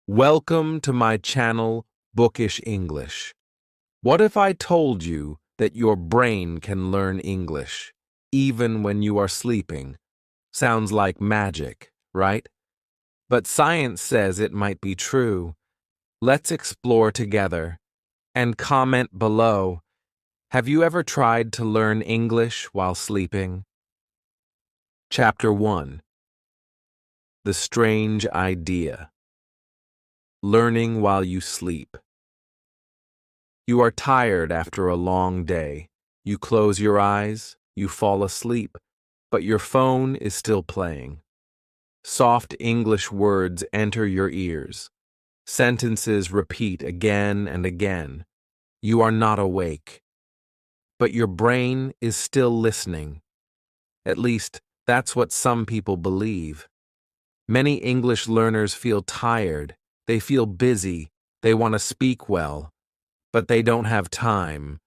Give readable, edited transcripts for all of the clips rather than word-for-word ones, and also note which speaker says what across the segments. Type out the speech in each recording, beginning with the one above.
Speaker 1: Welcome to my channel, Bookish English. What if I told you that your brain can learn English, even when you are sleeping? Sounds like magic, right? But science says it might be true. Let's explore together. And comment below. Have you ever tried to learn English while sleeping? Chapter 1. The Strange Idea. Learning while you sleep. You are tired after a long day. You close your eyes, you fall asleep, but your phone is still playing. Soft English words enter your ears. Sentences repeat again and again. You are not awake, but your brain is still listening. At least, that's what some people believe. Many English learners feel tired. They feel busy. They want to speak well, but they don't have time.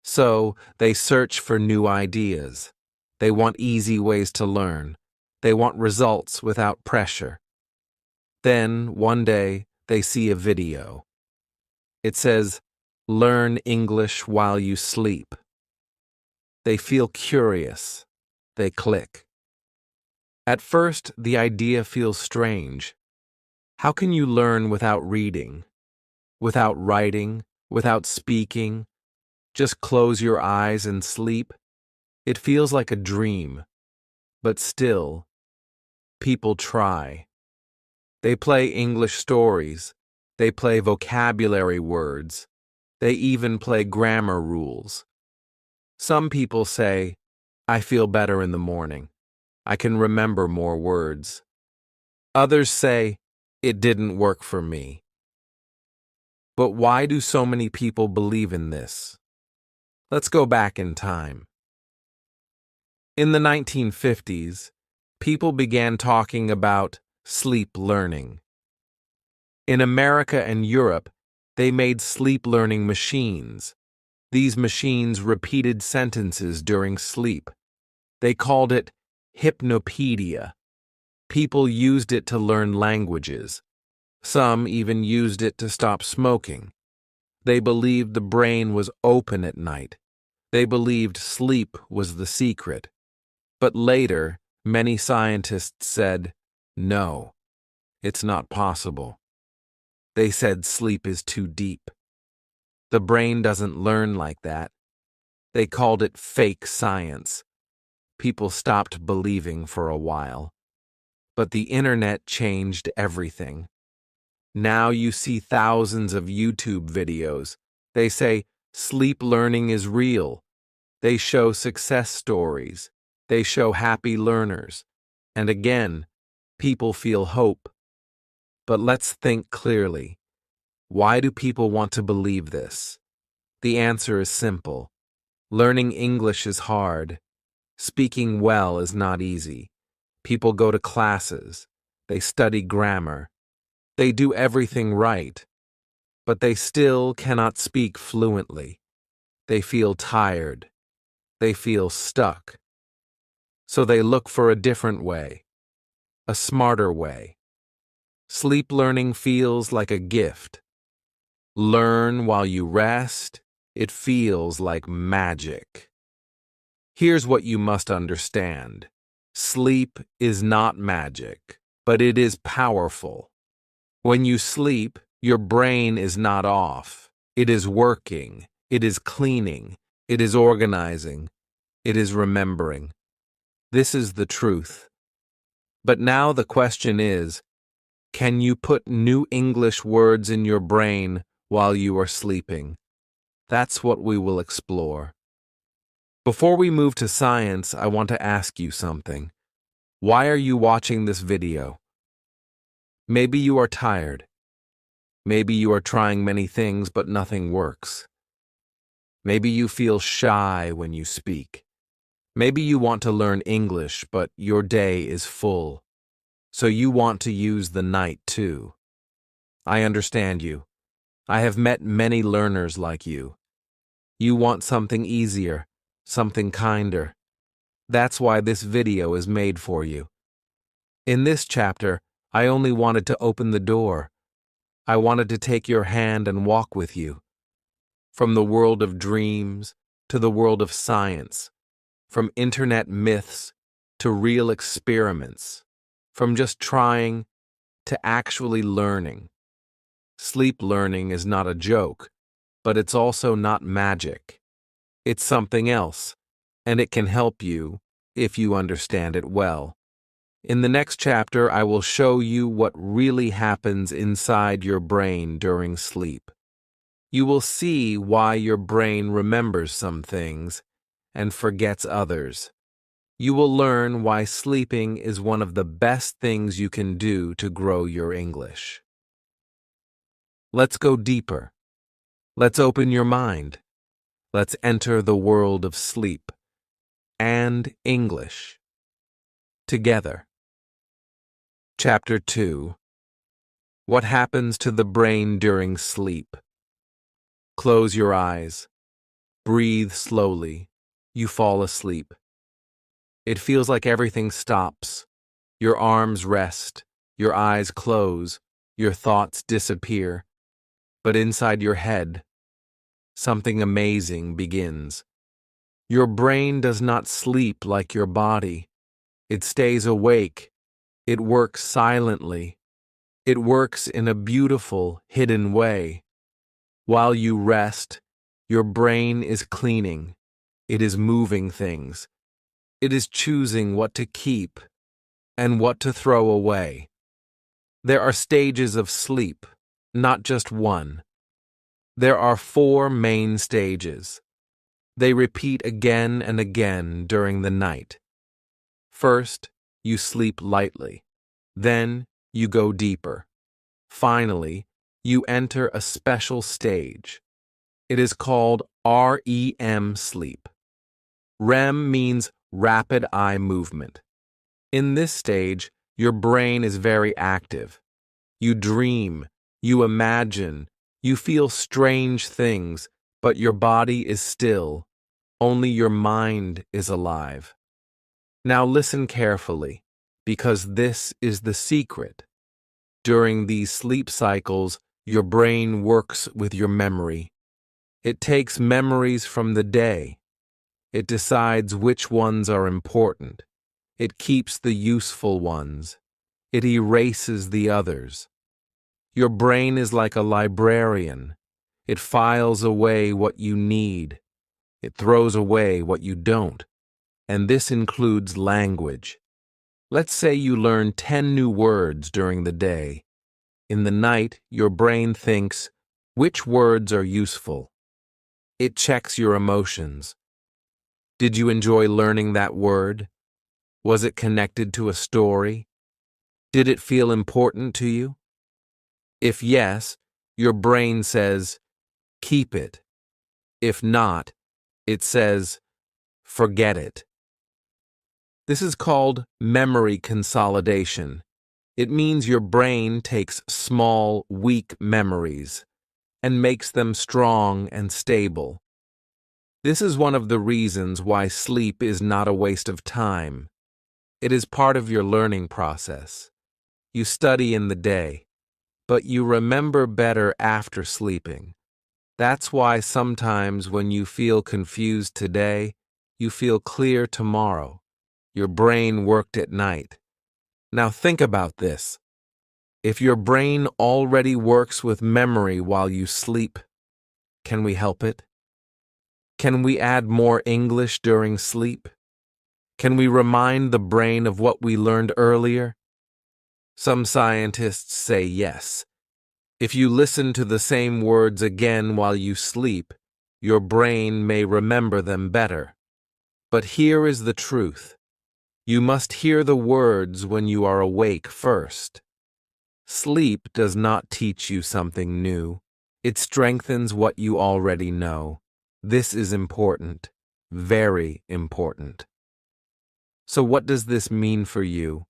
Speaker 1: So, they search for new ideas. They want easy ways to learn. They want results without pressure. Then, one day, they see a video. It says, "Learn English while you sleep." They feel curious. They click. At first, the idea feels strange. How can you learn without reading, without writing, without speaking? Just close your eyes and sleep? It feels like a dream. But still, people try. They play English stories. They play vocabulary words. They even play grammar rules. Some people say, "I feel better in the morning. I can remember more words." Others say, "It didn't work for me." But why do so many people believe in this? Let's go back in time. In the 1950s, people began talking about sleep learning. In America and Europe, they made sleep learning machines. These machines repeated sentences during sleep. They called it hypnopedia. People used it to learn languages. Some even used it to stop smoking. They believed the brain was open at night. They believed sleep was the secret. But later, many scientists said, "No, it's not possible." They said sleep is too deep. The brain doesn't learn like that. They called it fake science. People stopped believing for a while. But the internet changed everything. Now you see thousands of YouTube videos. They say sleep learning is real. They show success stories. They show happy learners. And again, people feel hope. But let's think clearly. Why do people want to believe this? The answer is simple. Learning English is hard. Speaking well is not easy. People go to classes. They study grammar. They do everything right. But they still cannot speak fluently. They feel tired. They feel stuck. So they look for a different way, a smarter way. Sleep learning feels like a gift. Learn while you rest. It feels like magic. Here's what you must understand. Sleep is not magic, but it is powerful. When you sleep, your brain is not off. It is working. It is cleaning. It is organizing. It is remembering. This is the truth. But now the question is, can you put new English words in your brain while you are sleeping? That's what we will explore. Before we move to science, I want to ask you something. Why are you watching this video? Maybe you are tired. Maybe you are trying many things but nothing works. Maybe you feel shy when you speak. Maybe you want to learn English but your day is full. So you want to use the night too. I understand you. I have met many learners like you. You want something easier, something kinder. That's why this video is made for you. In this chapter, I only wanted to open the door. I wanted to take your hand and walk with you. From the world of dreams to the world of science, from internet myths to real experiments, from just trying to actually learning. Sleep learning is not a joke, but it's also not magic. It's something else, and it can help you if you understand it well. In the next chapter, I will show you what really happens inside your brain during sleep. You will see why your brain remembers some things and forgets others. You will learn why sleeping is one of the best things you can do to grow your English. Let's go deeper. Let's open your mind. Let's enter the world of sleep and English together. Chapter 2. What happens to the brain during sleep? Close your eyes. Breathe slowly. You fall asleep. It feels like everything stops. Your arms rest. Your eyes close. Your thoughts disappear. But inside your head, something amazing begins. Your brain does not sleep like your body. It stays awake. It works silently. It works in a beautiful, hidden way. While you rest, your brain is cleaning. It is moving things. It is choosing what to keep and what to throw away. There are stages of sleep, not just one. There are 4 main stages. They repeat again and again during the night. First, you sleep lightly. Then, you go deeper. Finally, you enter a special stage. It is called REM sleep. REM means rapid eye movement. In this stage, your brain is very active. You dream, you imagine, you feel strange things, but your body is still. Only your mind is alive. Now listen carefully, because this is the secret. During these sleep cycles, your brain works with your memory. It takes memories from the day. It decides which ones are important. It keeps the useful ones. It erases the others. Your brain is like a librarian. It files away what you need. It throws away what you don't. And this includes language. Let's say you learn 10 new words during the day. In the night, your brain thinks, which words are useful? It checks your emotions. Did you enjoy learning that word? Was it connected to a story? Did it feel important to you? If yes, your brain says, keep it. If not, it says, forget it. This is called memory consolidation. It means your brain takes small, weak memories and makes them strong and stable. This is one of the reasons why sleep is not a waste of time. It is part of your learning process. You study in the day, but you remember better after sleeping. That's why sometimes when you feel confused today, you feel clear tomorrow. Your brain worked at night. Now think about this. If your brain already works with memory while you sleep, can we help it? Can we add more English during sleep? Can we remind the brain of what we learned earlier? Some scientists say yes. If you listen to the same words again while you sleep, your brain may remember them better. But here is the truth. You must hear the words when you are awake first. Sleep does not teach you something new. It strengthens what you already know. This is important, very important. So what does this mean for you?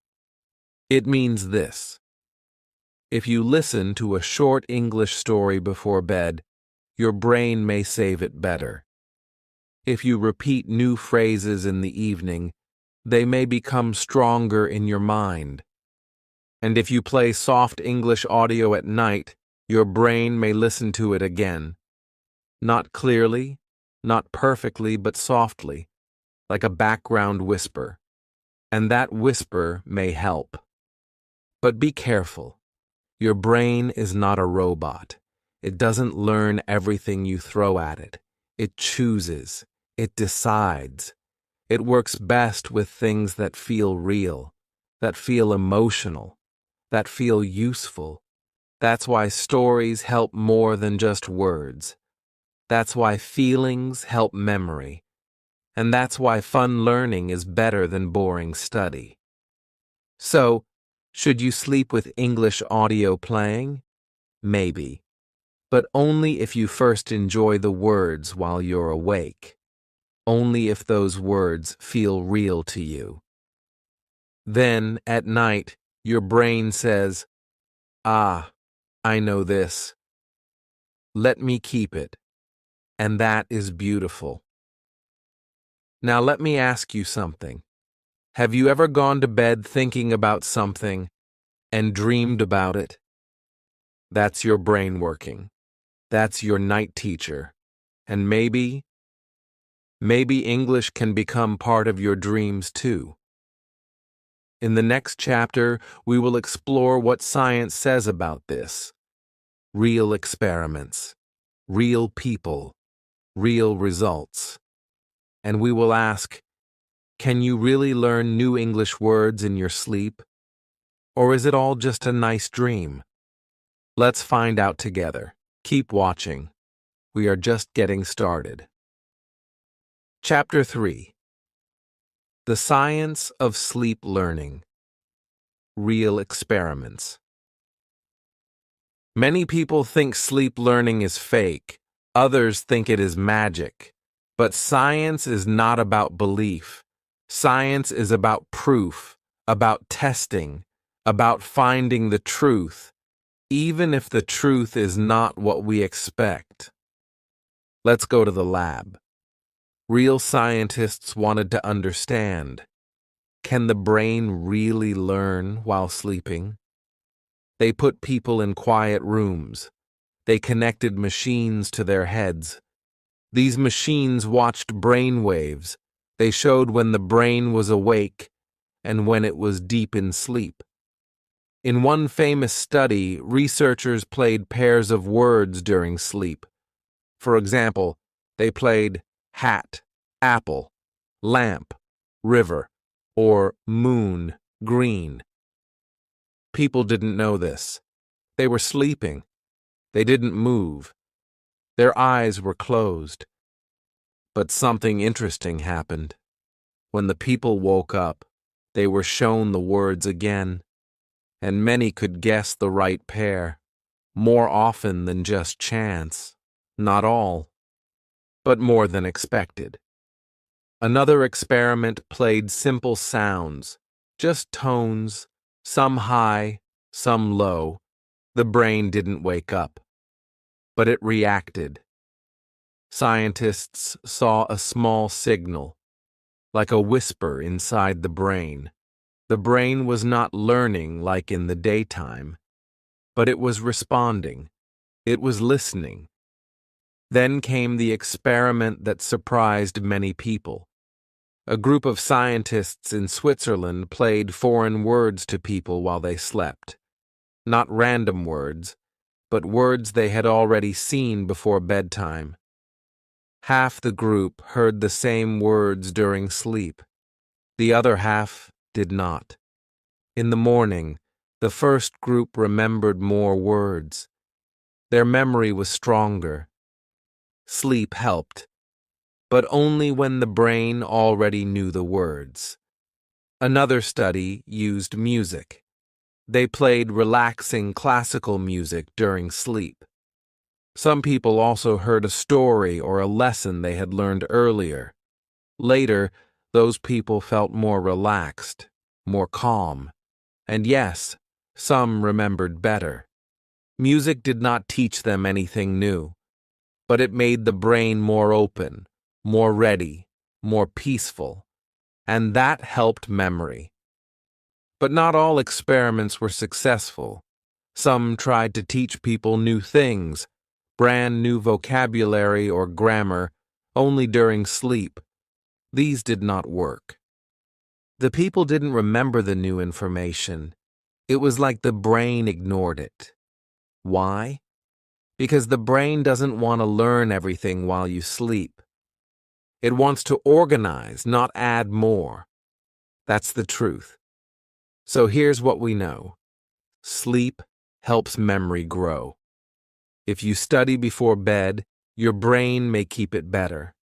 Speaker 1: It means this. If you listen to a short English story before bed, your brain may save it better. If you repeat new phrases in the evening, they may become stronger in your mind. And if you play soft English audio at night, Your brain may listen to it again. Not clearly, not perfectly, but softly, like a background whisper. And that whisper may help. But be careful. Your brain is not a robot. It doesn't learn everything you throw at it. It chooses. It decides. It works best with things that feel real, that feel emotional, that feel useful. That's why stories help more than just words. That's why feelings help memory. And that's why fun learning is better than boring study. So, should you sleep with English audio playing? Maybe. But only if you first enjoy the words while you're awake. Only if those words feel real to you. Then, at night, your brain says, "Ah, I know this. Let me keep it." And that is beautiful. Now let me ask you something. Have you ever gone to bed thinking about something and dreamed about it? That's your brain working. That's your night teacher. And maybe English can become part of your dreams too. In the next chapter, we will explore what science says about this. Real experiments, real people, real results. And we will ask, can you really learn new English words in your sleep? Or is it all just a nice dream? Let's find out together. Keep watching. We are just getting started. Chapter 3. The Science of Sleep Learning. Real Experiments. Many people think sleep learning is fake. Others think it is magic. But science is not about belief. Science is about proof, about testing, about finding the truth, even if the truth is not what we expect. Let's go to the lab. Real scientists wanted to understand, can the brain really learn while sleeping? They put people in quiet rooms. They connected machines to their heads. These machines watched brain waves. They showed when the brain was awake and when it was deep in sleep. In one famous study, researchers played pairs of words during sleep. For example, they played hat, apple, lamp, river, or moon, green. People didn't know this. They were sleeping. They didn't move. Their eyes were closed. But something interesting happened. When the people woke up, they were shown the words again, and many could guess the right pair, more often than just chance. Not all, but more than expected. Another experiment played simple sounds, just tones, some high, some low. The brain didn't wake up, but it reacted. Scientists saw a small signal, like a whisper inside the brain. The brain was not learning like in the daytime, but it was responding. It was listening. Then came the experiment that surprised many people. A group of scientists in Switzerland played foreign words to people while they slept. Not random words, but words they had already seen before bedtime. Half the group heard the same words during sleep. The other half did not. In the morning, the first group remembered more words. Their memory was stronger. Sleep helped, but only when the brain already knew the words. Another study used music. They played relaxing classical music during sleep. Some people also heard a story or a lesson they had learned earlier. Later, those people felt more relaxed, more calm. And yes, some remembered better. Music did not teach them anything new, but it made the brain more open, more ready, more peaceful, and that helped memory. But not all experiments were successful. Some tried to teach people new things, brand new vocabulary or grammar, only during sleep. These did not work. The people didn't remember the new information. It was like the brain ignored it. Why? Because the brain doesn't want to learn everything while you sleep. It wants to organize, not add more. That's the truth. So here's what we know. Sleep helps memory grow. If you study before bed, your brain may keep it better.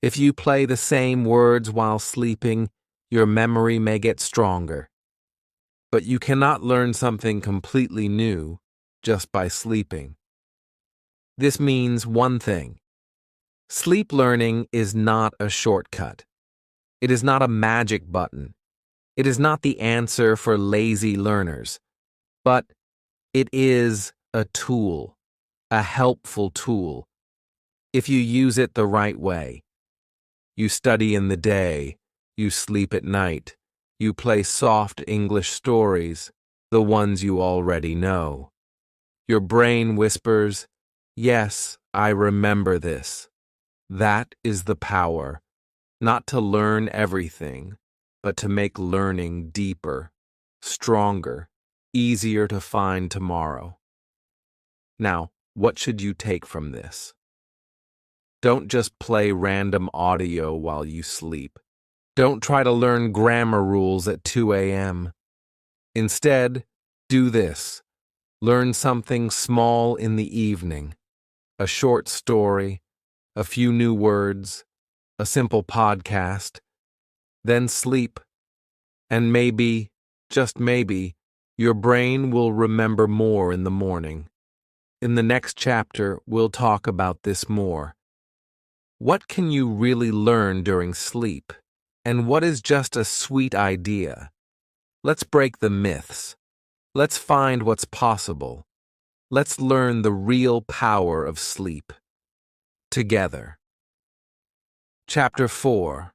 Speaker 1: If you play the same words while sleeping, your memory may get stronger. But you cannot learn something completely new just by sleeping. This means one thing. Sleep learning is not a shortcut. It is not a magic button. It is not the answer for lazy learners. But it is a tool, a helpful tool, if you use it the right way. You study in the day, you sleep at night, you play soft English stories, the ones you already know. Your brain whispers, "Yes, I remember this." That is the power, not to learn everything, but to make learning deeper, stronger, easier to find tomorrow. Now, what should you take from this? Don't just play random audio while you sleep. Don't try to learn grammar rules at 2 a.m. Instead, do this. Learn something small in the evening. A short story, a few new words, a simple podcast. Then sleep. And maybe, just maybe, your brain will remember more in the morning. In the next chapter, we'll talk about this more. What can you really learn during sleep? And what is just a sweet idea? Let's break the myths. Let's find what's possible. Let's learn the real power of sleep. Together. Chapter 4.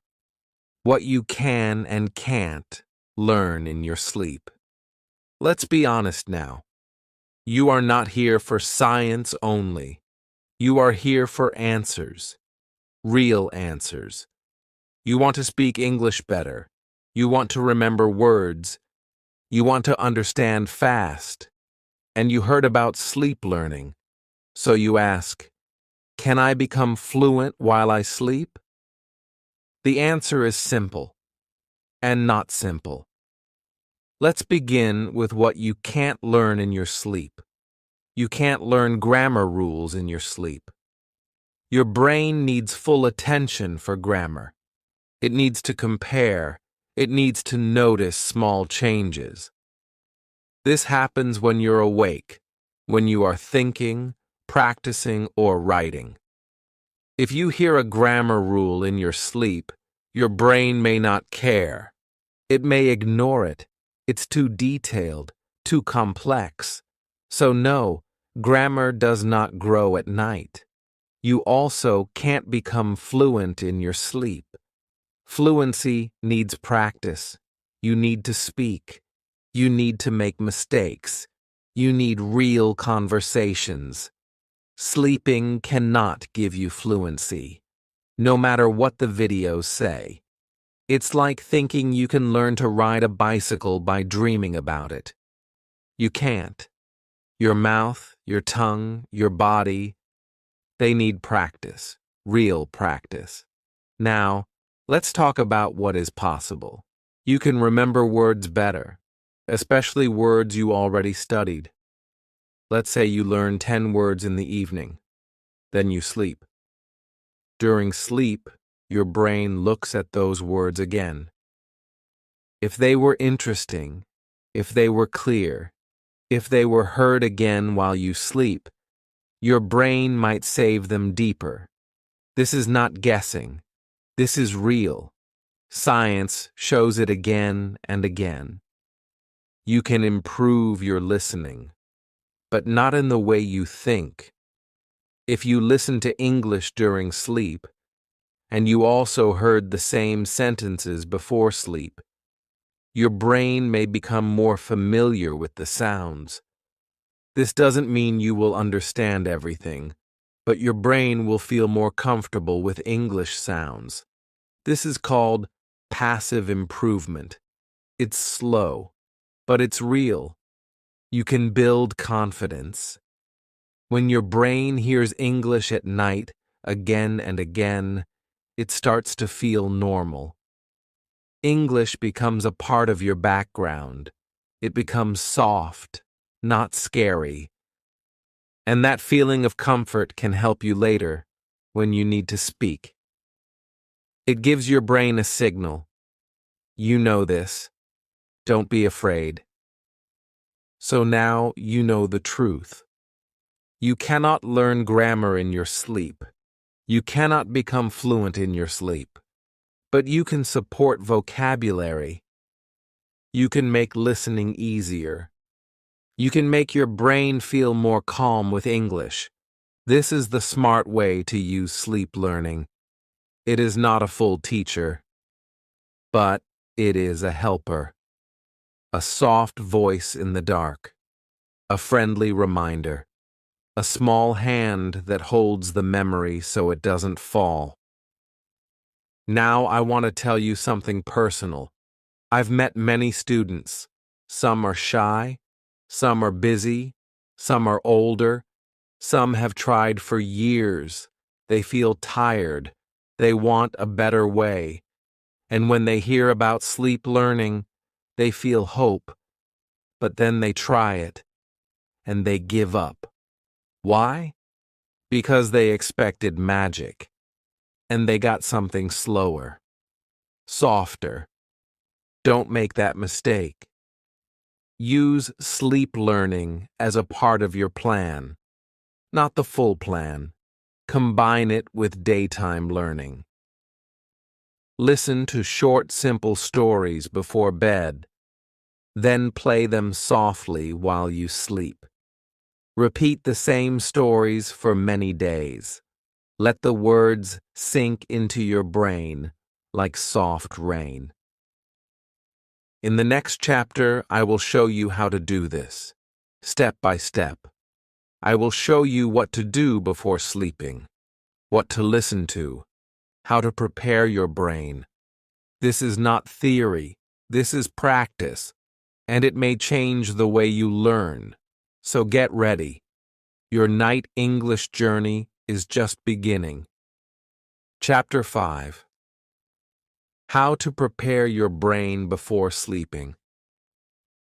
Speaker 1: What you can and can't learn in your sleep. Let's be honest now. You are not here for science only. You are here for answers. Real answers. You want to speak English better. You want to remember words. You want to understand fast. And you heard about sleep learning. So you ask, can I become fluent while I sleep? The answer is simple and not simple. Let's begin with what you can't learn in your sleep. You can't learn grammar rules in your sleep. Your brain needs full attention for grammar. It needs to compare. It needs to notice small changes. This happens when you're awake, when you are thinking, practicing, or writing. If you hear a grammar rule in your sleep, your brain may not care. It may ignore it. It's too detailed, too complex. So no, grammar does not grow at night. You also can't become fluent in your sleep. Fluency needs practice. You need to speak. You need to make mistakes. You need real conversations. Sleeping cannot give you fluency, no matter what the videos say. It's like thinking you can learn to ride a bicycle by dreaming about it. You can't. Your mouth, your tongue, your body, they need practice, real practice. Now, let's talk about what is possible. You can remember words better, especially words you already studied. Let's say you learn 10 words in the evening, then you sleep. During sleep, your brain looks at those words again. If they were interesting, if they were clear, if they were heard again while you sleep, your brain might save them deeper. This is not guessing. This is real. Science shows it again and again. You can improve your listening, but not in the way you think. If you listen to English during sleep, and you also heard the same sentences before sleep, your brain may become more familiar with the sounds. This doesn't mean you will understand everything, but your brain will feel more comfortable with English sounds. This is called passive improvement. It's slow, but it's real. You can build confidence. When your brain hears English at night again and again, it starts to feel normal. English becomes a part of your background. It becomes soft, not scary. And that feeling of comfort can help you later when you need to speak. It gives your brain a signal. You know this. Don't be afraid. So now you know the truth. You cannot learn grammar in your sleep. You cannot become fluent in your sleep. But you can support vocabulary. You can make listening easier. You can make your brain feel more calm with English. This is the smart way to use sleep learning. It is not a full teacher, but it is a helper. A soft voice in the dark. A friendly reminder. A small hand that holds the memory so it doesn't fall. Now I want to tell you something personal. I've met many students. Some are shy, some are busy, some are older, some have tried for years. They feel tired. They want a better way. And when they hear about sleep learning, they feel hope. But then they try it, and they give up. Why? Because they expected magic, and they got something slower, softer. Don't make that mistake. Use sleep learning as a part of your plan, not the full plan. Combine it with daytime learning. Listen to short, simple stories before bed. Then play them softly while you sleep. Repeat the same stories for many days. Let the words sink into your brain like soft rain. In the next chapter, I will show you how to do this, step by step. I will show you what to do before sleeping, what to listen to, how to prepare your brain. This is not theory, this is practice, and it may change the way you learn. So get ready. Your night English journey is just beginning. Chapter 5. How to prepare your brain before sleeping.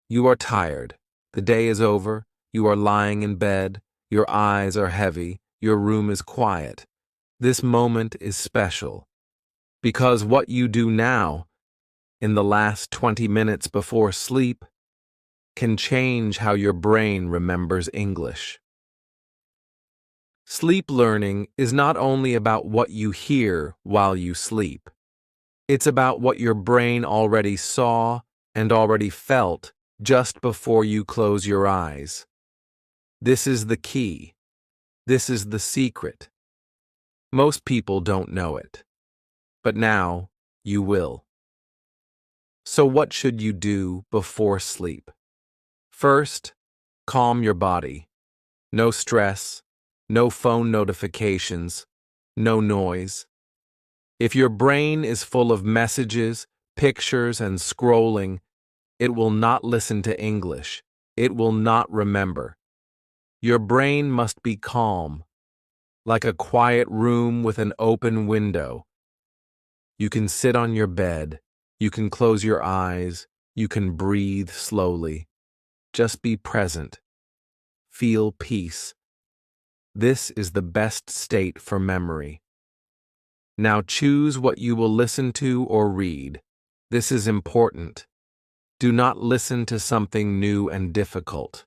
Speaker 1: You are tired. The day is over. You are lying in bed. Your eyes are heavy. Your room is quiet. This moment is special. Because what you do now, in the last 20 minutes before sleep, can change how your brain remembers English. Sleep learning is not only about what you hear while you sleep. It's about what your brain already saw and already felt just before you close your eyes. This is the key. This is the secret. Most people don't know it, but now you will. So what should you do before sleep? First, calm your body. No stress, no phone notifications, no noise. If your brain is full of messages, pictures, and scrolling, it will not listen to English. It will not remember. Your brain must be calm, like a quiet room with an open window. You can sit on your bed. You can close your eyes. You can breathe slowly. Just be present. Feel peace. This is the best state for memory. Now choose what you will listen to or read. This is important. Do not listen to something new and difficult.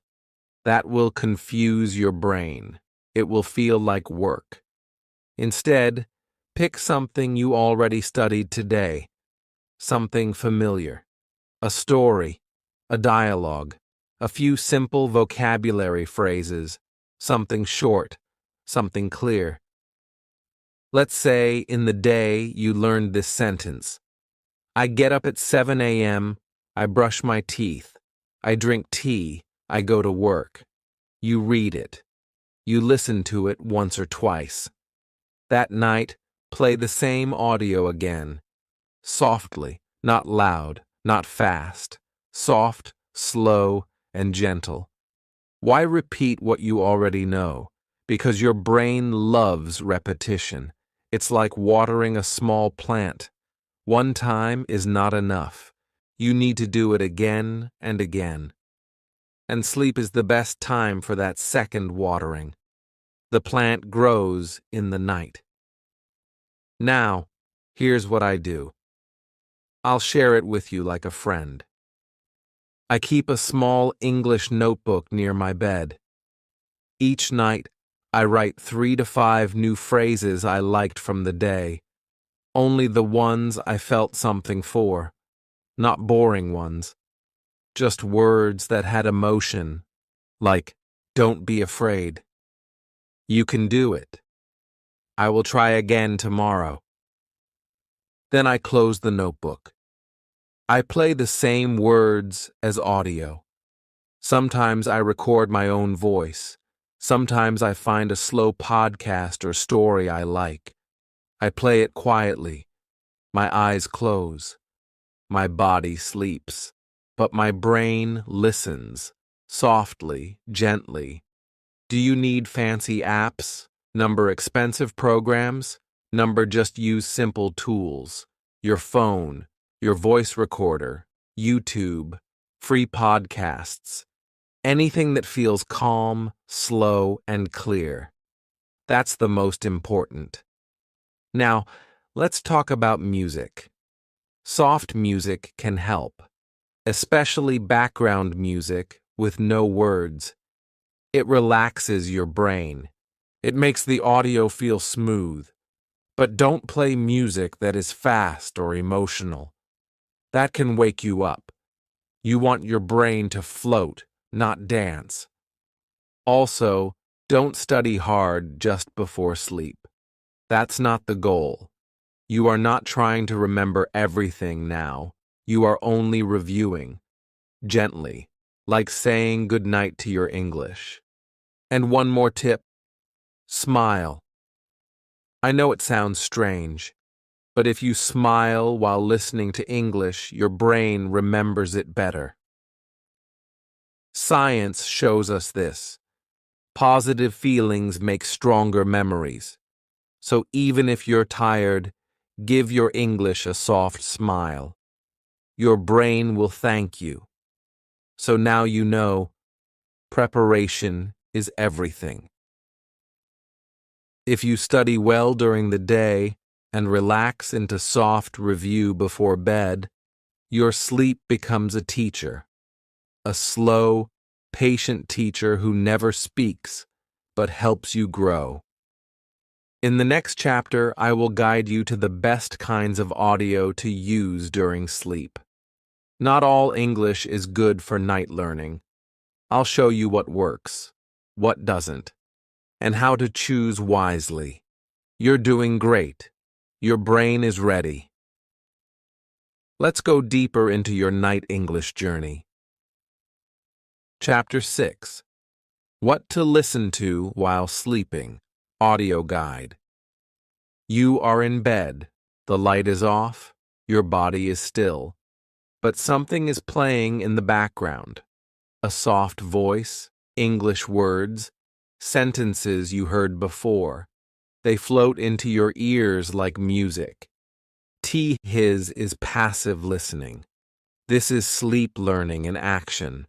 Speaker 1: That will confuse your brain. It will feel like work. Instead, pick something you already studied today. Something familiar. A story, a dialogue, a few simple vocabulary phrases, something short, something clear. Let's say in the day you learned this sentence. I get up at 7 a.m., I brush my teeth, I drink tea, I go to work. You read it. You listen to it once or twice. That night, play the same audio again. Softly, not loud, not fast. Soft, slow, and gentle. Why repeat what you already know? Because your brain loves repetition. It's like watering a small plant. One time is not enough. You need to do it again and again. And sleep is the best time for that second watering. The plant grows in the night. Now, here's what I do. I'll share it with you like a friend. I keep a small English notebook near my bed. Each night, I write 3 to 5 new phrases I liked from the day. Only the ones I felt something for. Not boring ones. Just words that had emotion, like, don't be afraid. You can do it. I will try again tomorrow. Then I close the notebook. I play the same words as audio. Sometimes I record my own voice. Sometimes I find a slow podcast or story I like. I play it quietly. My eyes close. My body sleeps. But my brain listens, softly, gently. Do you need fancy apps? Number expensive programs? Number just use simple tools. Your phone, your voice recorder, YouTube, free podcasts. Anything that feels calm, slow, and clear. That's the most important. Now, let's talk about music. Soft music can help, especially background music with no words. It relaxes your brain. It makes the audio feel smooth. But don't play music that is fast or emotional. That can wake you up. You want your brain to float, not dance. Also, don't study hard just before sleep. That's not the goal. You are not trying to remember everything now. You are only reviewing. Gently, like saying goodnight to your English. And one more tip. Smile. I know it sounds strange, but if you smile while listening to English, your brain remembers it better. Science shows us this. Positive feelings make stronger memories. So even if you're tired, give your English a soft smile. Your brain will thank you. So now you know, preparation is everything. If you study well during the day and relax into soft review before bed, your sleep becomes a teacher. A slow, patient teacher who never speaks, but helps you grow. In the next chapter, I will guide you to the best kinds of audio to use during sleep. Not all English is good for night learning. I'll show you what works, what doesn't, and how to choose wisely. You're doing great. Your brain is ready. Let's go deeper into your night English journey. Chapter 6. What to listen to while sleeping. Audio guide. You are in bed. The light is off. Your body is still. But something is playing in the background. A soft voice, English words, sentences you heard before. They float into your ears like music. His is passive listening. This is sleep learning in action.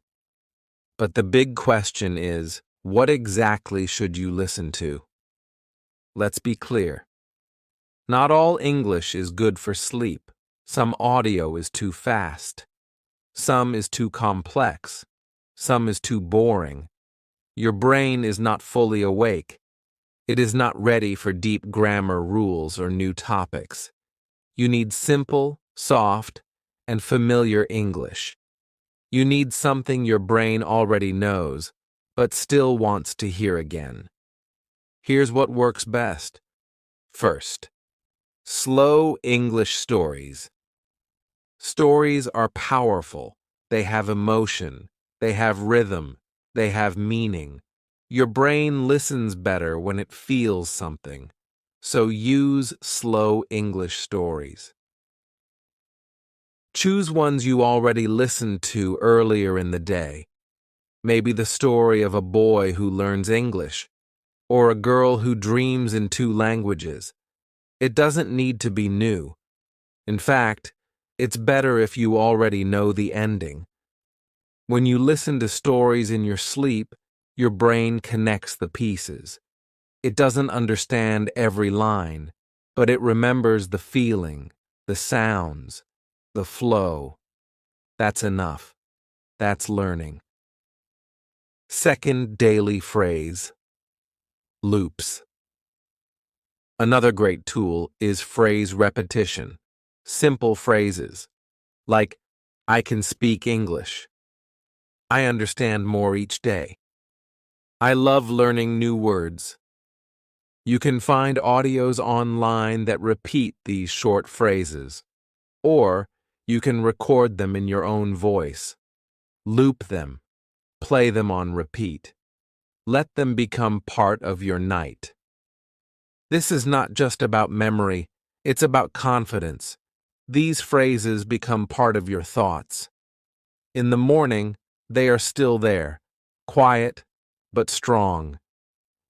Speaker 1: But the big question is, what exactly should you listen to? Let's be clear. Not all English is good for sleep. Some audio is too fast. Some is too complex. Some is too boring. Your brain is not fully awake. It is not ready for deep grammar rules or new topics. You need simple, soft, and familiar English. You need something your brain already knows, but still wants to hear again. Here's what works best. First, slow English stories. Stories are powerful. They have emotion. They have rhythm. They have meaning. Your brain listens better when it feels something, so use slow English stories. Choose ones you already listened to earlier in the day. Maybe the story of a boy who learns English, or a girl who dreams in 2 languages. It doesn't need to be new. In fact, it's better if you already know the ending. When you listen to stories in your sleep, your brain connects the pieces. It doesn't understand every line, but it remembers the feeling, the sounds, the flow. That's enough. That's learning. Second daily phrase. Loops. Another great tool is phrase repetition. Simple phrases, like, I can speak English. I understand more each day. I love learning new words. You can find audios online that repeat these short phrases, or you can record them in your own voice. Loop them. Play them on repeat. Let them become part of your night. This is not just about memory, it's about confidence. These phrases become part of your thoughts. In the morning, they are still there, quiet but strong.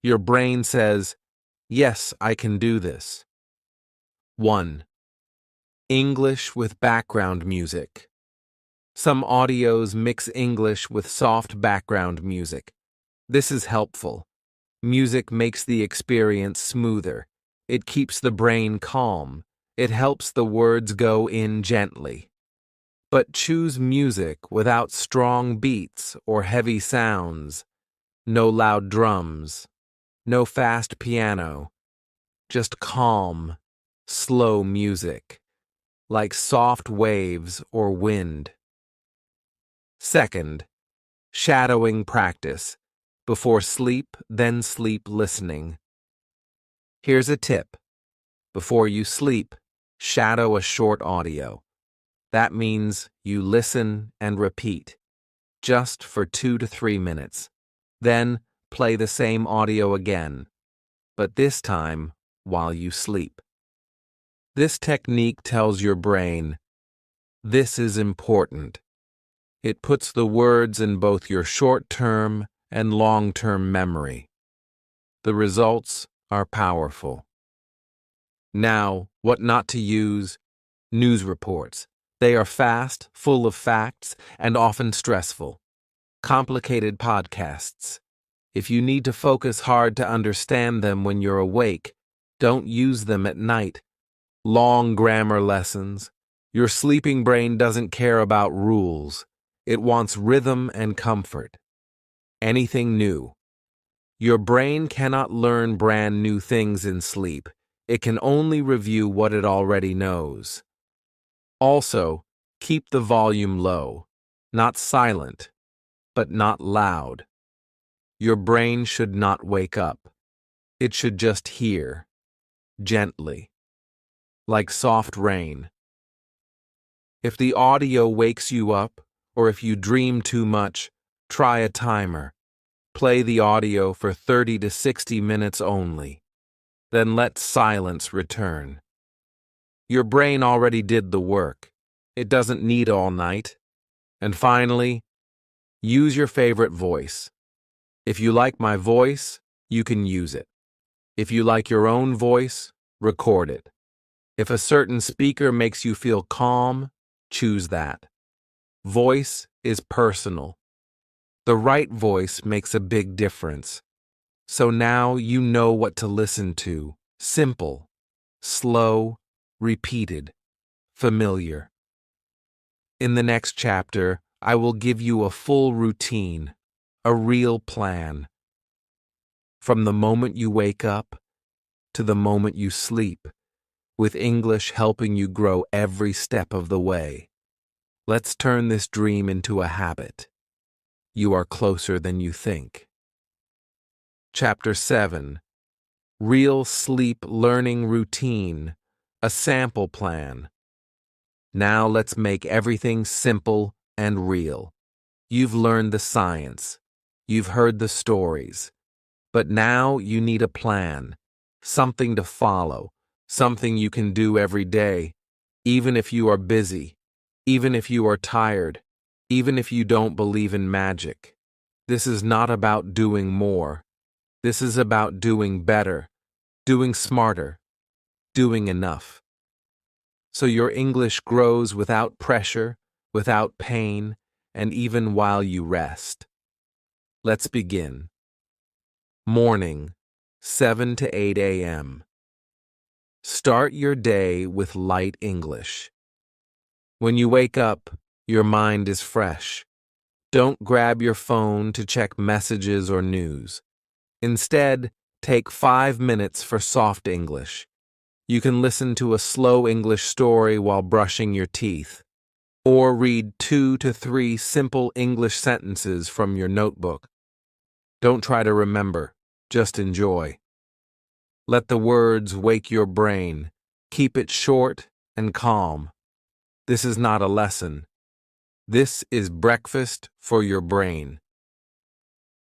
Speaker 1: Your brain says, yes, I can do this. 1. English with background music. Some audios mix English with soft background music. This is helpful. Music makes the experience smoother. It keeps the brain calm. It helps the words go in gently. But choose music without strong beats or heavy sounds. No loud drums. No fast piano. Just calm, slow music, like soft waves or wind. Second, shadowing practice. Before sleep, then sleep listening. Here's a tip. Before you sleep, shadow a short audio. That means you listen and repeat, just for 2 to 3 minutes. Then play the same audio again, but this time while you sleep. This technique tells your brain, this is important. It puts the words in both your short-term and long-term memory. The results are powerful. Now, what not to use? News reports. They are fast, full of facts, and often stressful. Complicated podcasts. If you need to focus hard to understand them when you're awake, don't use them at night. Long grammar lessons. Your sleeping brain doesn't care about rules. It wants rhythm and comfort. Anything new. Your brain cannot learn brand new things in sleep. It can only review what it already knows. Also, keep the volume low, not silent, but not loud. Your brain should not wake up. It should just hear, gently, like soft rain. If the audio wakes you up, or if you dream too much, try a timer. Play the audio for 30 to 60 minutes only. Then let silence return. Your brain already did the work. It doesn't need all night. And finally, use your favorite voice. If you like my voice, you can use it. If you like your own voice, record it. If a certain speaker makes you feel calm, choose that. Voice is personal. The right voice makes a big difference. So now you know what to listen to. Simple, slow, repeated, familiar. In the next chapter, I will give you a full routine, a real plan. From the moment you wake up to the moment you sleep, with English helping you grow every step of the way. Let's turn this dream into a habit. You are closer than you think. Chapter 7. Real Sleep Learning Routine, a Sample Plan. Now let's make everything simple and real. You've learned the science. You've heard the stories. But now you need a plan, something to follow, something you can do every day, even if you are busy, even if you are tired, even if you don't believe in magic. This is not about doing more. This is about doing better, doing smarter, doing enough. So your English grows without pressure, without pain, and even while you rest. Let's begin. Morning, 7 to 8 a.m. Start your day with light English. When you wake up, your mind is fresh. Don't grab your phone to check messages or news. Instead, take 5 minutes for soft English. You can listen to a slow English story while brushing your teeth, or read 2 to 3 simple English sentences from your notebook. Don't try to remember, just enjoy. Let the words wake your brain. Keep it short and calm. This is not a lesson. This is breakfast for your brain.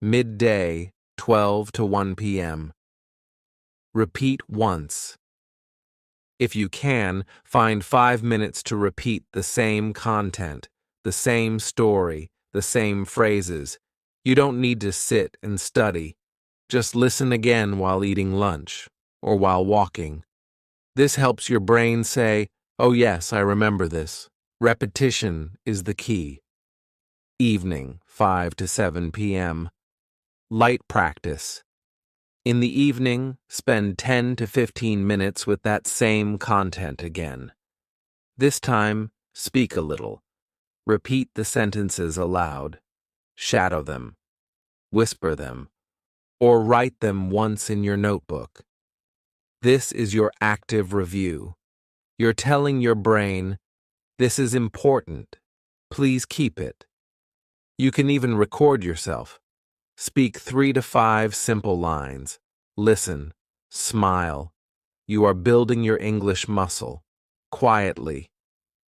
Speaker 1: Midday, 12 to 1 p.m. Repeat once. If you can, find 5 minutes to repeat the same content, the same story, the same phrases. You don't need to sit and study. Just listen again while eating lunch or while walking. This helps your brain say, "Oh yes, I remember this." Repetition is the key. Evening, 5 to 7 p.m. Light practice. In the evening, spend 10 to 15 minutes with that same content again. This time, speak a little. Repeat the sentences aloud. Shadow them. Whisper them. Or write them once in your notebook. This is your active review. You're telling your brain, "This is important. Please keep it." You can even record yourself. Speak 3 to 5 simple lines. Listen. Smile. You are building your English muscle. Quietly.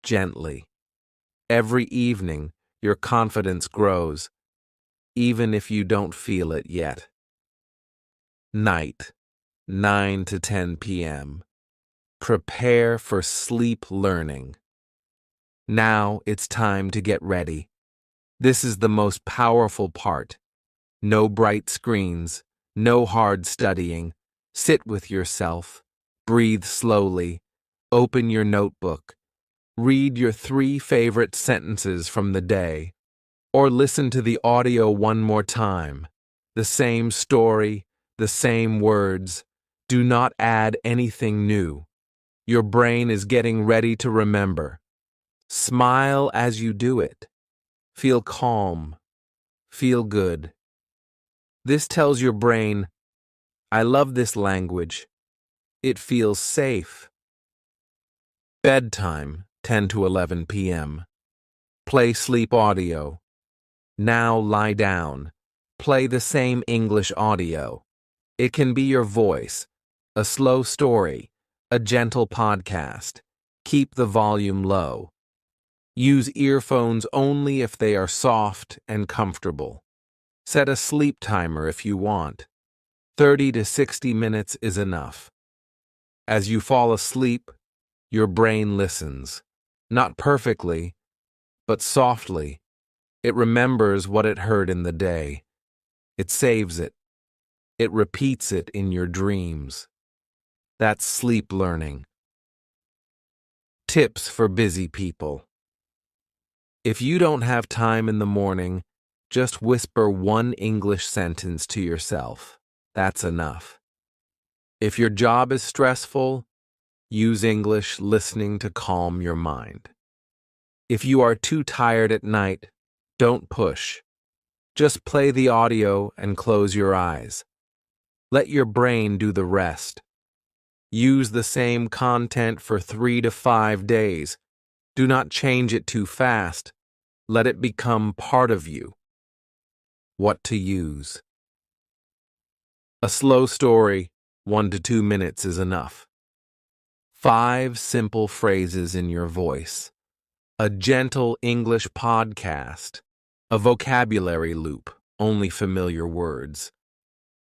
Speaker 1: Gently. Every evening, your confidence grows, even if you don't feel it yet. Night, 9 to 10 p.m. Prepare for sleep learning. Now it's time to get ready. This is the most powerful part. No bright screens, no hard studying. Sit with yourself. Breathe slowly. Open your notebook. Read your 3 favorite sentences from the day. Or listen to the audio one more time. The same story, the same words. Do not add anything new. Your brain is getting ready to remember. Smile as you do it. Feel calm. Feel good. This tells your brain, "I love this language. It feels safe." Bedtime, 10 to 11 p.m. Play sleep audio. Now lie down. Play the same English audio. It can be your voice, a slow story, a gentle podcast. Keep the volume low. Use earphones only if they are soft and comfortable. Set a sleep timer if you want. 30 to 60 minutes is enough. As you fall asleep, your brain listens. Not perfectly, but softly. It remembers what it heard in the day. It saves it. It repeats it in your dreams. That's sleep learning. Tips for busy people. If you don't have time in the morning, just whisper one English sentence to yourself. That's enough. If your job is stressful, use English listening to calm your mind. If you are too tired at night, don't push. Just play the audio and close your eyes. Let your brain do the rest. Use the same content for 3 to 5 days. Do not change it too fast. Let it become part of you. What to use. A slow story, 1 to 2 minutes is enough. 5 simple phrases in your voice. A gentle English podcast. A vocabulary loop, only familiar words.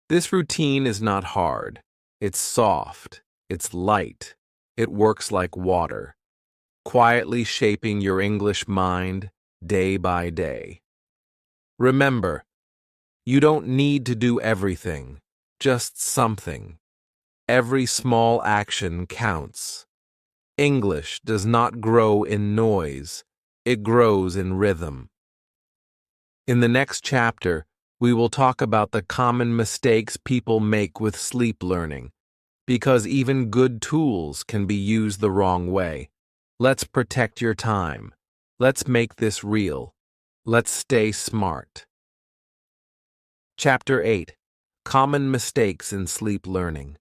Speaker 1: This routine is not hard. It's soft. It's light. It works like water, quietly shaping your English mind day by day. Remember, you don't need to do everything, just something. Every small action counts. English does not grow in noise, it grows in rhythm. In the next chapter, we will talk about the common mistakes people make with sleep learning, because even good tools can be used the wrong way. Let's protect your time. Let's make this real. Let's stay smart. Chapter 8. Common Mistakes in Sleep Learning.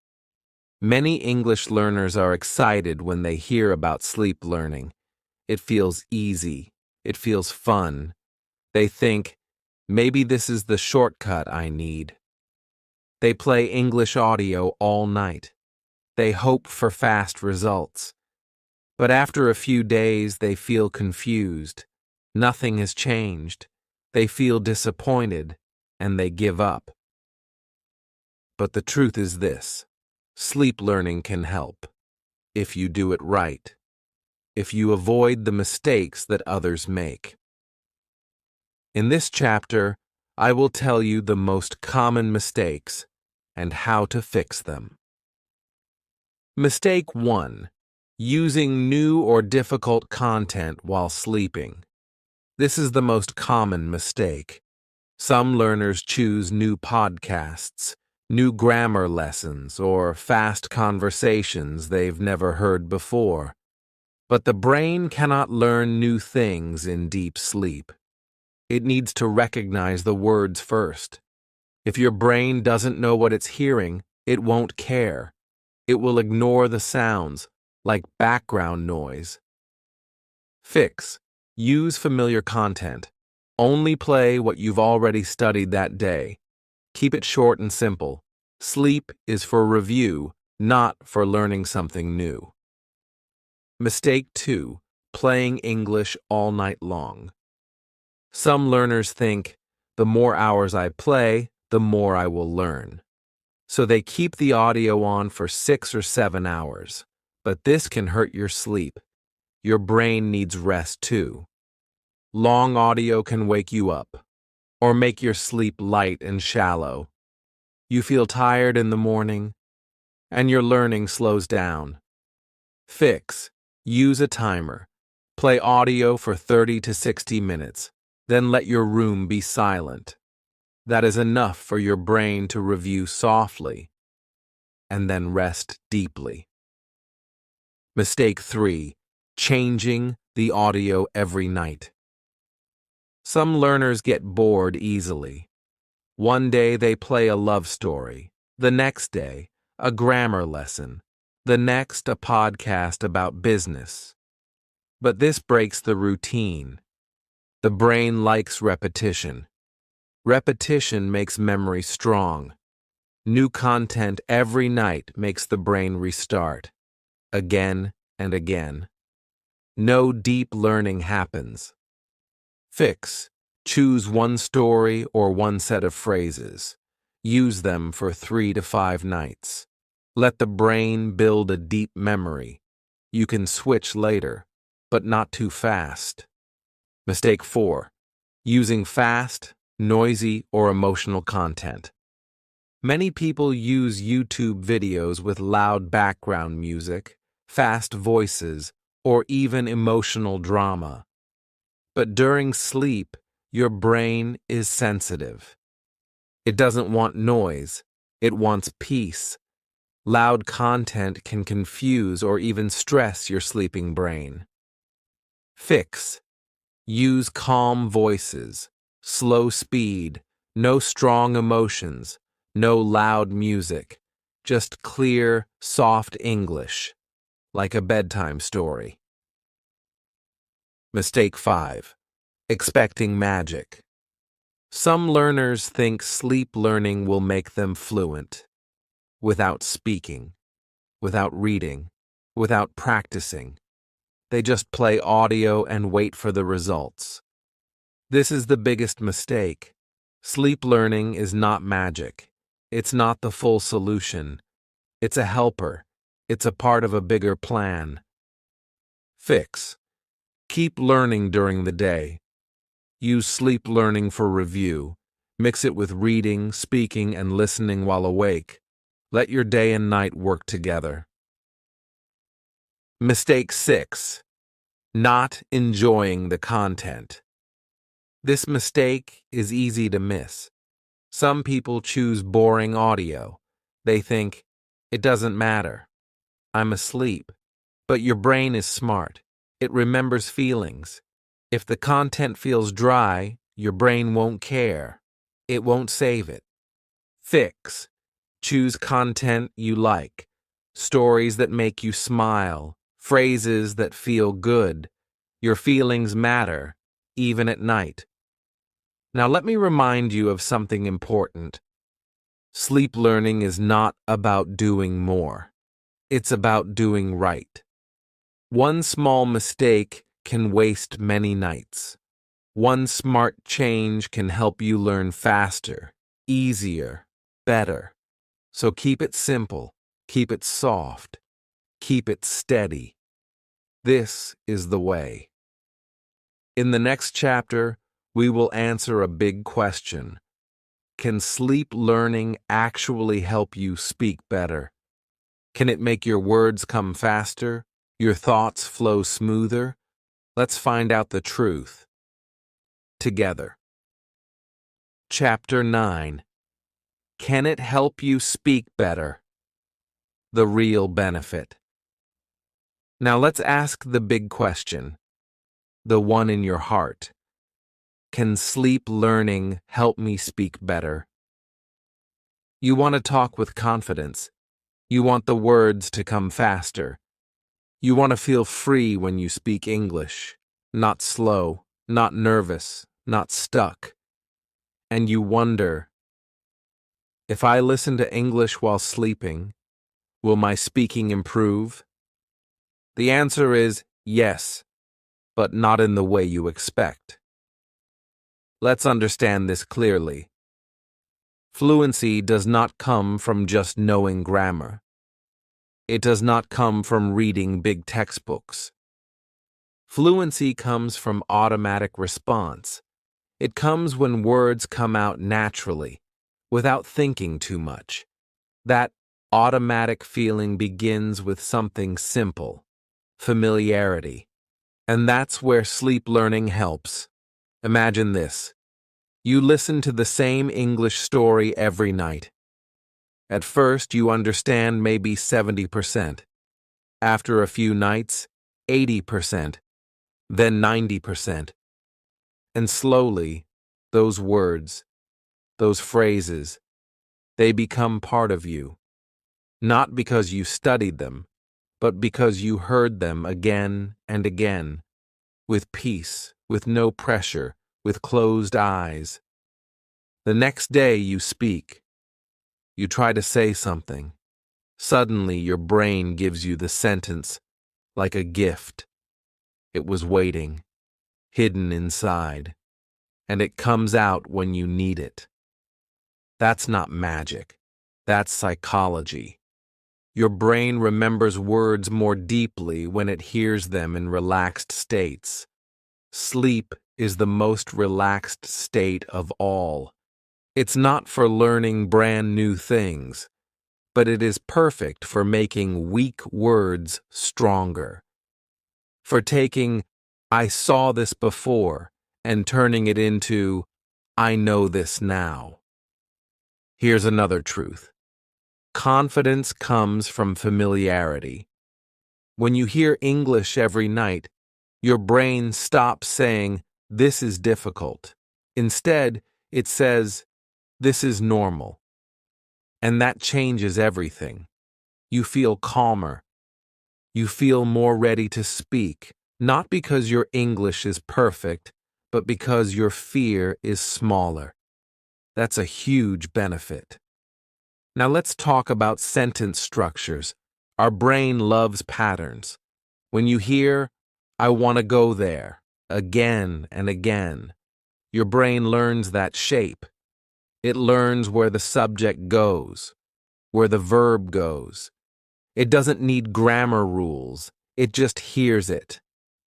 Speaker 1: Many English learners are excited when they hear about sleep learning. It feels easy. It feels fun. They think, maybe this is the shortcut I need. They play English audio all night. They hope for fast results. But after a few days, they feel confused. Nothing has changed. They feel disappointed, and they give up. But the truth is this: sleep learning can help, if you do it right, if you avoid the mistakes that others make. In this chapter, I will tell you the most common mistakes and how to fix them. Mistake 1. Using new or difficult content while sleeping. This is the most common mistake. Some learners choose new podcasts, new grammar lessons, or fast conversations they've never heard before. But the brain cannot learn new things in deep sleep. It needs to recognize the words first. If your brain doesn't know what it's hearing, it won't care. It will ignore the sounds, like background noise. Fix. Use familiar content. Only play what you've already studied that day. Keep it short and simple. Sleep is for review, not for learning something new. Mistake 2. Playing English all night long. Some learners think, the more hours I play, the more I will learn. So they keep the audio on for 6 or 7 hours. But this can hurt your sleep. Your brain needs rest too. Long audio can wake you up, or make your sleep light and shallow. You feel tired in the morning, and your learning slows down. Fix. Use a timer. Play audio for 30 to 60 minutes, then let your room be silent. That is enough for your brain to review softly, and then rest deeply. Mistake 3. Changing the audio every night. Some learners get bored easily. One day they play a love story, the next day a grammar lesson, the next a podcast about business. But this breaks the routine. The brain likes repetition. Repetition makes memory strong. New content every night makes the brain restart, again and again. No deep learning happens. Fix. Choose one story or one set of phrases. Use them for 3 to 5 nights. Let the brain build a deep memory. You can switch later, but not too fast. Mistake 4. Using fast, noisy, or emotional content. Many people use YouTube videos with loud background music, fast voices, or even emotional drama. But during sleep, your brain is sensitive. It doesn't want noise. It wants peace. Loud content can confuse or even stress your sleeping brain. Fix. Use calm voices, slow speed, no strong emotions, no loud music, just clear, soft English, like a bedtime story. Mistake 5. Expecting magic. Some learners think sleep learning will make them fluent, without speaking, without reading, without practicing. They just play audio and wait for the results. This is the biggest mistake. Sleep learning is not magic. It's not the full solution. It's a helper. It's a part of a bigger plan. Fix. Keep learning during the day. Use sleep learning for review. Mix it with reading, speaking, and listening while awake. Let your day and night work together. Mistake 6. Not enjoying the content. This mistake is easy to miss. Some people choose boring audio. They think, it doesn't matter. I'm asleep. But your brain is smart. It remembers feelings. If the content feels dry, your brain won't care. It won't save it. Fix. Choose content you like. Stories that make you smile. Phrases that feel good. Your feelings matter, even at night. Now let me remind you of something important. Sleep learning is not about doing more. It's about doing right. One small mistake can waste many nights. One smart change can help you learn faster, easier, better. So keep it simple, keep it soft, keep it steady. This is the way. In the next chapter, we will answer a big question. Can sleep learning actually help you speak better? Can it make your words come faster, your thoughts flow smoother? Let's find out the truth together. Chapter 9. Can it help you speak better? The real benefit. Now let's ask the big question, the one in your heart. Can sleep learning help me speak better? You want to talk with confidence. You want the words to come faster. You want to feel free when you speak English, not slow, not nervous, not stuck. And you wonder, if I listen to English while sleeping, will my speaking improve? The answer is yes, but not in the way you expect. Let's understand this clearly. Fluency does not come from just knowing grammar. It does not come from reading big textbooks. Fluency comes from automatic response. It comes when words come out naturally, without thinking too much. That automatic feeling begins with something simple, familiarity. And that's where sleep learning helps. Imagine this. You listen to the same English story every night. At first, you understand maybe 70%. After a few nights, 80%. Then 90%. And slowly, those words, those phrases, they become part of you. Not because you studied them, but because you heard them again and again, with peace, with no pressure, with closed eyes. The next day you speak. You try to say something. Suddenly your brain gives you the sentence, like a gift. It was waiting, hidden inside, and it comes out when you need it. That's not magic. That's psychology. Your brain remembers words more deeply when it hears them in relaxed states. Sleep is the most relaxed state of all. It's not for learning brand new things, but it is perfect for making weak words stronger. For taking, I saw this before, and turning it into, I know this now. Here's another truth. Confidence comes from familiarity. When you hear English every night, your brain stops saying, this is difficult. Instead, it says, this is normal. And that changes everything. You feel calmer. You feel more ready to speak, not because your English is perfect, but because your fear is smaller. That's a huge benefit. Now let's talk about sentence structures. Our brain loves patterns. When you hear, I want to go there, again and again, your brain learns that shape. It learns where the subject goes, where the verb goes. It doesn't need grammar rules. It just hears it.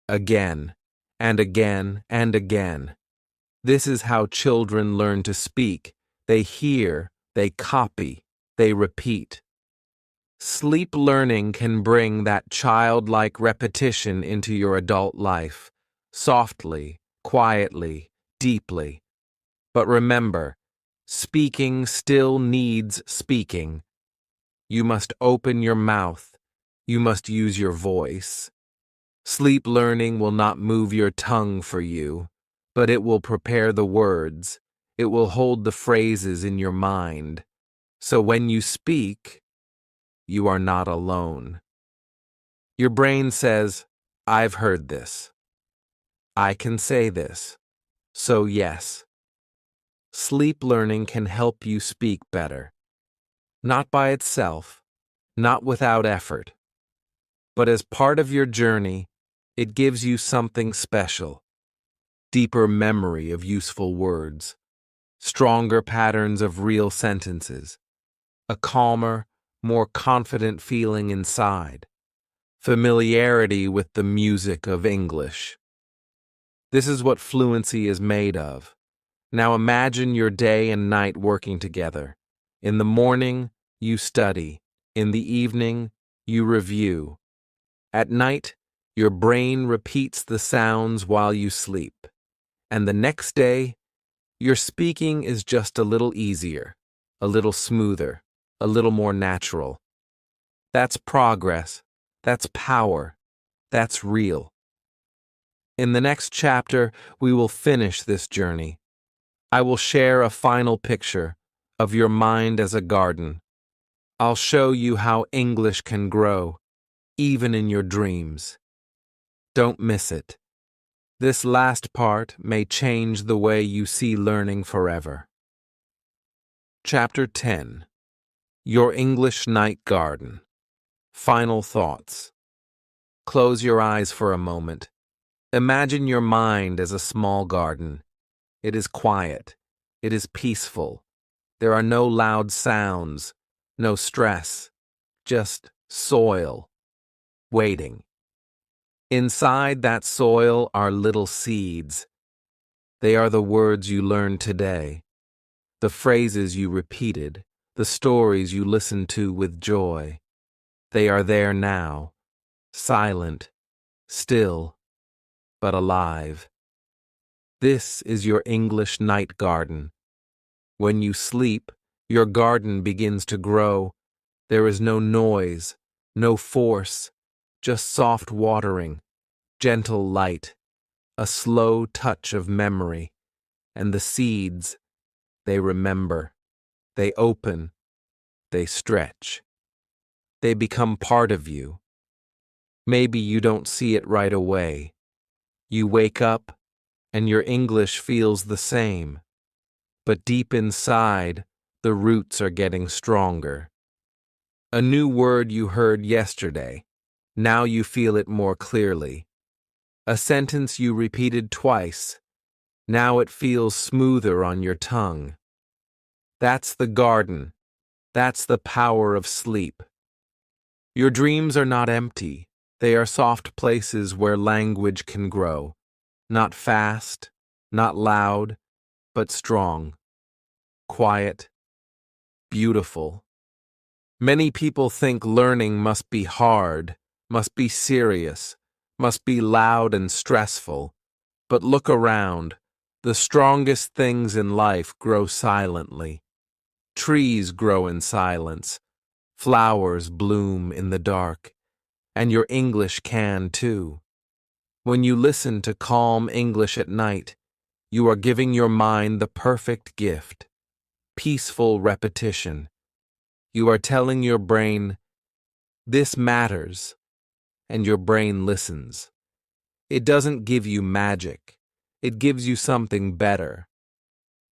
Speaker 1: Again, and again, and again. This is how children learn to speak. They hear, they copy, they repeat. Sleep learning can bring that childlike repetition into your adult life, softly, quietly, deeply. But remember, speaking still needs speaking. You must open your mouth. You must use your voice. Sleep learning will not move your tongue for you, but it will prepare the words. It will hold the phrases in your mind. So when you speak, you are not alone. Your brain says, I've heard this. I can say this. So yes, sleep learning can help you speak better. Not by itself, not without effort, but as part of your journey, it gives you something special. Deeper memory of useful words, stronger patterns of real sentences, a calmer, more confident feeling inside, familiarity with the music of English. This is what fluency is made of. Now imagine your day and night working together. In the morning, you study. In the evening, you review. At night, your brain repeats the sounds while you sleep. And the next day, your speaking is just a little easier, a little smoother, a little more natural. That's progress. That's power. That's real. In the next chapter, we will finish this journey. I will share a final picture of your mind as a garden. I'll show you how English can grow, even in your dreams. Don't miss it. This last part may change the way you see learning forever. Chapter 10. Your English Night Garden. Final thoughts. Close your eyes for a moment. Imagine your mind as a small garden. It is quiet. It is peaceful. There are no loud sounds, no stress, just soil, waiting. Inside that soil are little seeds. They are the words you learned today, the phrases you repeated, the stories you listened to with joy. They are there now, silent, still, but alive. This is your English night garden. When you sleep, your garden begins to grow. There is no noise, no force, just soft watering, gentle light, a slow touch of memory, and the seeds, they remember, they open, they stretch. They become part of you. Maybe you don't see it right away. You wake up, and your English feels the same. But deep inside, the roots are getting stronger. A new word you heard yesterday. Now you feel it more clearly. A sentence you repeated twice. Now it feels smoother on your tongue. That's the garden. That's the power of sleep. Your dreams are not empty. They are soft places where language can grow. Not fast, not loud, but strong. Quiet, beautiful. Many people think learning must be hard, must be serious, must be loud and stressful. But look around. The strongest things in life grow silently. Trees grow in silence. Flowers bloom in the dark. And your English can too. When you listen to calm English at night, you are giving your mind the perfect gift. Peaceful repetition. You are telling your brain, this matters, and your brain listens. It doesn't give you magic. It gives you something better.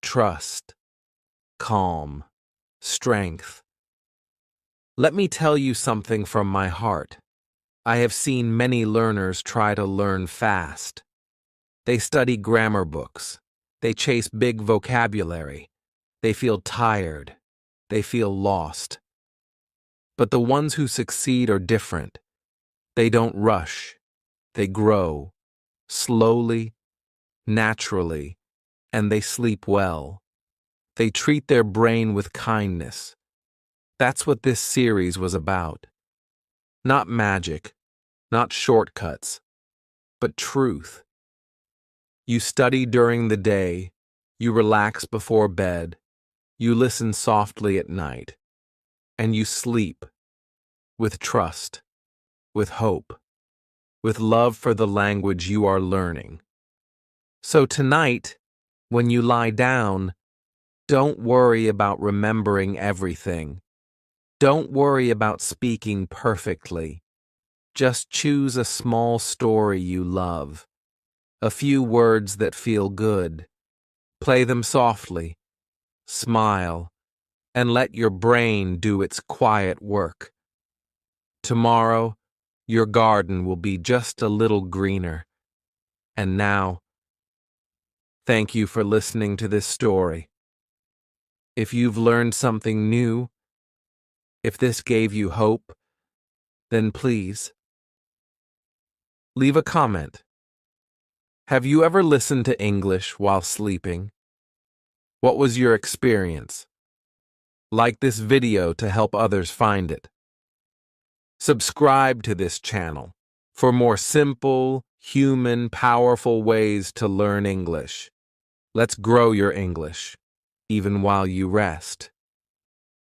Speaker 1: Trust, calm, strength. Let me tell you something from my heart. I have seen many learners try to learn fast. They study grammar books. They chase big vocabulary. They feel tired. They feel lost. But the ones who succeed are different. They don't rush. They grow, slowly, naturally, and they sleep well. They treat their brain with kindness. That's what this series was about. Not magic, not shortcuts, but truth. You study during the day, you relax before bed, you listen softly at night, and you sleep with trust, with hope, with love for the language you are learning. So tonight, when you lie down, don't worry about remembering everything. Don't worry about speaking perfectly. Just choose a small story you love, a few words that feel good. Play them softly, smile, and let your brain do its quiet work. Tomorrow, your garden will be just a little greener. And now, thank you for listening to this story. If you've learned something new, if this gave you hope, then please leave a comment. Have you ever listened to English while sleeping? What was your experience? Like this video to help others find it. Subscribe to this channel for more simple, human, powerful ways to learn English. Let's grow your English, even while you rest.